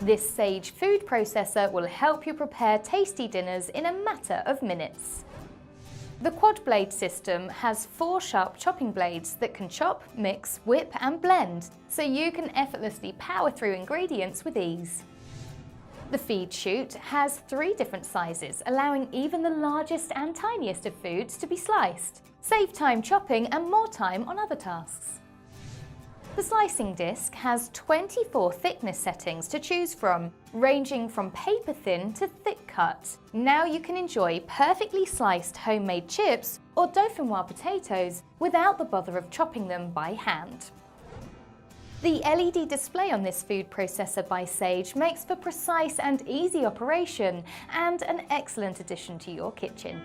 This Sage food processor will help you prepare tasty dinners in a matter of minutes. The quad blade system has 4 sharp chopping blades that can chop, mix, whip and blend, so you can effortlessly power through ingredients with ease. The feed chute has 3 different sizes, allowing even the largest and tiniest of foods to be sliced. Save time chopping and more time on other tasks. The slicing disc has 24 thickness settings to choose from, ranging from paper thin to thick cut. Now you can enjoy perfectly sliced homemade chips or dauphinoise potatoes without the bother of chopping them by hand. The LED display on this food processor by Sage makes for precise and easy operation and an excellent addition to your kitchen.